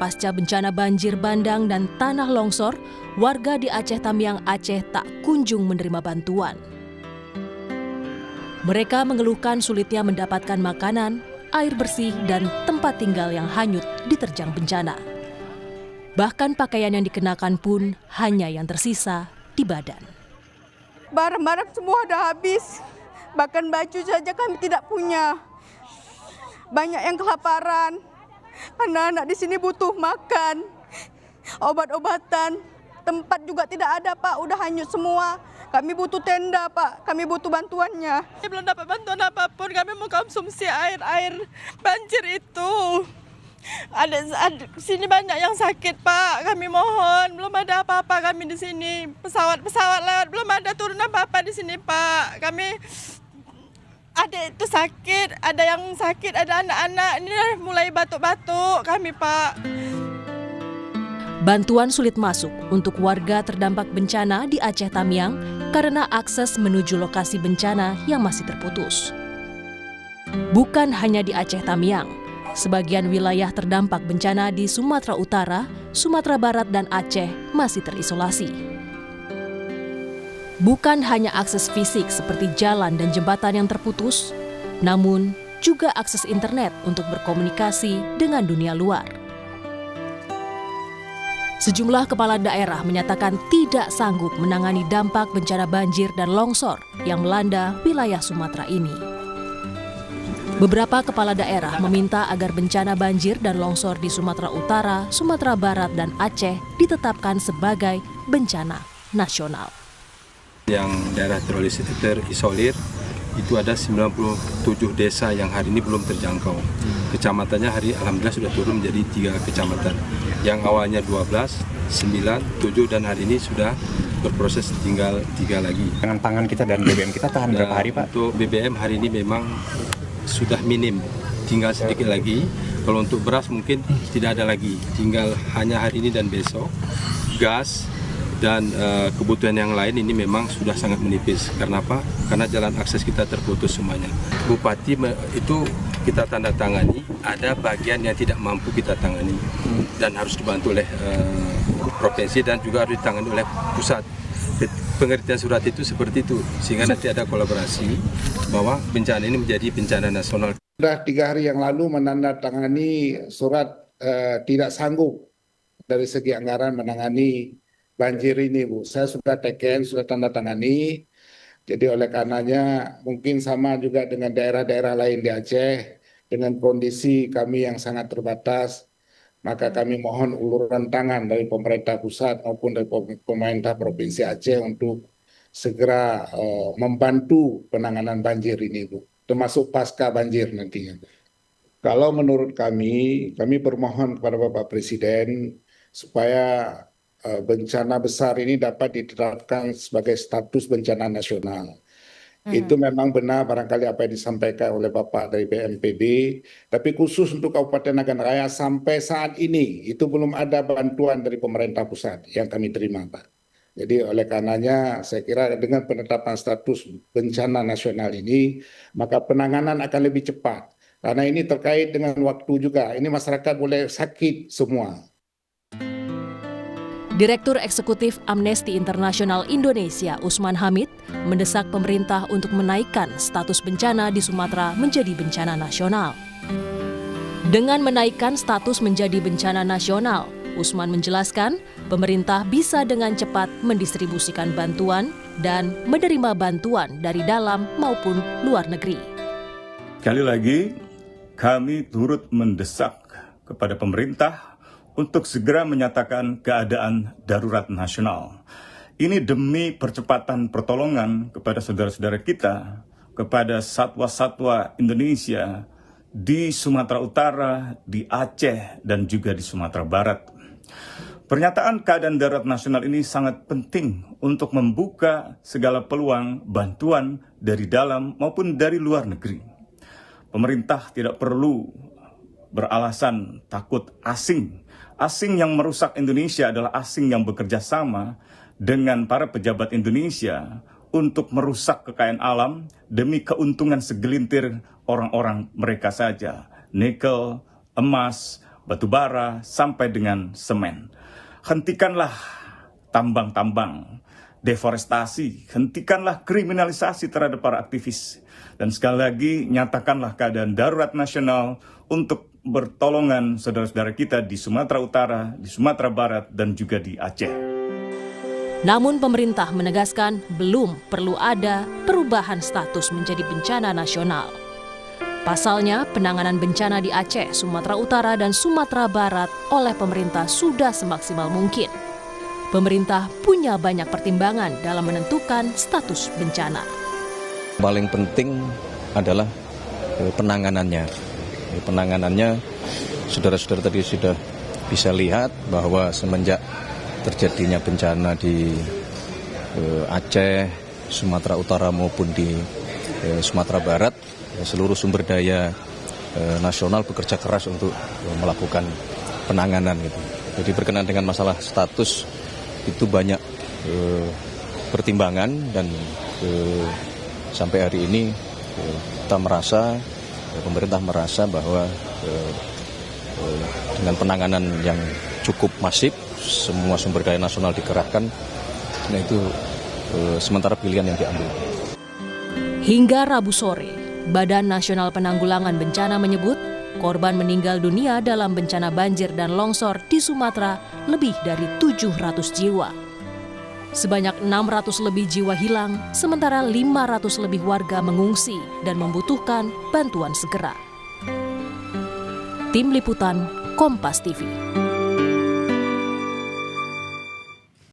pasca bencana banjir bandang dan tanah longsor, warga di Aceh Tamiang, Aceh tak kunjung menerima bantuan. Mereka mengeluhkan sulitnya mendapatkan makanan, air bersih, dan tempat tinggal yang hanyut diterjang bencana. Bahkan pakaian yang dikenakan pun hanya yang tersisa di badan. Barang-barang semua sudah habis, bahkan baju saja kami tidak punya. Banyak yang kelaparan, anak-anak di sini butuh makan, obat-obatan, tempat juga tidak ada Pak, udah hanyut semua. Kami butuh tenda Pak, kami butuh bantuannya. Belum dapat bantuan apapun, kami mau konsumsi air banjir itu. Ada sini banyak yang sakit Pak, kami mohon, belum ada apa-apa kami di sini. Pesawat lewat, belum ada turun apa-apa di sini Pak. Kami ada itu sakit, ada yang sakit, ada anak-anak, ini mulai batuk-batuk kami Pak. Bantuan sulit masuk untuk warga terdampak bencana di Aceh Tamiang karena akses menuju lokasi bencana yang masih terputus. Bukan hanya di Aceh Tamiang, sebagian wilayah terdampak bencana di Sumatera Utara, Sumatera Barat, dan Aceh masih terisolasi. Bukan hanya akses fisik seperti jalan dan jembatan yang terputus, namun juga akses internet untuk berkomunikasi dengan dunia luar. Sejumlah kepala daerah menyatakan tidak sanggup menangani dampak bencana banjir dan longsor yang melanda wilayah Sumatera ini. Beberapa kepala daerah meminta agar bencana banjir dan longsor di Sumatera Utara, Sumatera Barat, dan Aceh ditetapkan sebagai bencana nasional. Yang daerah terisolir itu ada 97 desa yang hari ini belum terjangkau. Kecamatannya alhamdulillah sudah turun menjadi 3 kecamatan. Yang awalnya 12, 9, 7 dan hari ini sudah berproses tinggal 3 lagi. Dengan pangan kita dan BBM kita tahan berapa hari Pak? Untuk BBM hari ini memang sudah minim, tinggal sedikit lagi. Kalau untuk beras mungkin tidak ada lagi, tinggal hanya hari ini dan besok. Gas dan kebutuhan yang lain ini memang sudah sangat menipis. Karena apa? Karena jalan akses kita terputus semuanya. Bupati itu kita tanda tangani, ada bagian yang tidak mampu kita tangani dan harus dibantu oleh provinsi dan juga harus ditangani oleh pusat. Pengertian surat itu seperti itu, sehingga nanti ada kolaborasi bahwa bencana ini menjadi bencana nasional. Sudah 3 hari yang lalu menandatangani surat tidak sanggup dari segi anggaran menangani banjir ini, Bu. Saya sudah teken, sudah tanda tangani. Jadi oleh karenanya mungkin sama juga dengan daerah-daerah lain di Aceh, dengan kondisi kami yang sangat terbatas, maka kami mohon uluran tangan dari pemerintah pusat maupun dari pemerintah Provinsi Aceh untuk segera membantu penanganan banjir ini, Bu. Termasuk pasca banjir nantinya. Kalau menurut kami bermohon kepada Bapak Presiden supaya bencana besar ini dapat ditetapkan sebagai status bencana nasional. Itu memang benar barangkali apa yang disampaikan oleh Bapak dari BNPB, tapi khusus untuk Kabupaten Nagan Raya sampai saat ini itu belum ada bantuan dari pemerintah pusat yang kami terima, Pak. Jadi oleh karenanya saya kira dengan penetapan status bencana nasional ini, maka penanganan akan lebih cepat. Karena ini terkait dengan waktu juga, ini masyarakat boleh sakit semua. Direktur Eksekutif Amnesty International Indonesia, Usman Hamid, mendesak pemerintah untuk menaikkan status bencana di Sumatera menjadi bencana nasional. Dengan menaikkan status menjadi bencana nasional, Usman menjelaskan pemerintah bisa dengan cepat mendistribusikan bantuan dan menerima bantuan dari dalam maupun luar negeri. Sekali lagi, kami turut mendesak kepada pemerintah untuk segera menyatakan keadaan darurat nasional. Ini demi percepatan pertolongan kepada saudara-saudara kita, kepada satwa-satwa Indonesia di Sumatera Utara, di Aceh, dan juga di Sumatera Barat. Pernyataan keadaan darurat nasional ini sangat penting untuk membuka segala peluang bantuan dari dalam maupun dari luar negeri. Pemerintah tidak perlu beralasan takut asing. Asing yang merusak Indonesia adalah asing yang bekerja sama dengan para pejabat Indonesia untuk merusak kekayaan alam demi keuntungan segelintir orang-orang mereka saja. Nikel, emas, batu bara, sampai dengan semen. Hentikanlah tambang-tambang, deforestasi, hentikanlah kriminalisasi terhadap para aktivis. Dan sekali lagi, nyatakanlah keadaan darurat nasional untuk bertolongan saudara-saudara kita di Sumatera Utara, di Sumatera Barat, dan juga di Aceh. Namun pemerintah menegaskan belum perlu ada perubahan status menjadi bencana nasional. Pasalnya, penanganan bencana di Aceh, Sumatera Utara, dan Sumatera Barat oleh pemerintah sudah semaksimal mungkin. Pemerintah punya banyak pertimbangan dalam menentukan status bencana. Paling penting adalah penanganannya. Penanganannya, saudara-saudara tadi sudah bisa lihat bahwa semenjak terjadinya bencana di Aceh, Sumatera Utara maupun di Sumatera Barat, seluruh sumber daya nasional bekerja keras untuk melakukan penanganan gitu. Jadi berkenaan dengan masalah status itu banyak pertimbangan dan sampai hari ini kita merasa, pemerintah merasa bahwa dengan penanganan yang cukup masif, semua sumber daya nasional dikerahkan, nah itu sementara pilihan yang diambil. Hingga Rabu sore, Badan Nasional Penanggulangan Bencana menyebut korban meninggal dunia dalam bencana banjir dan longsor di Sumatera lebih dari 700 jiwa. Sebanyak 600 lebih jiwa hilang, sementara 500 lebih warga mengungsi dan membutuhkan bantuan segera. Tim Liputan Kompas TV.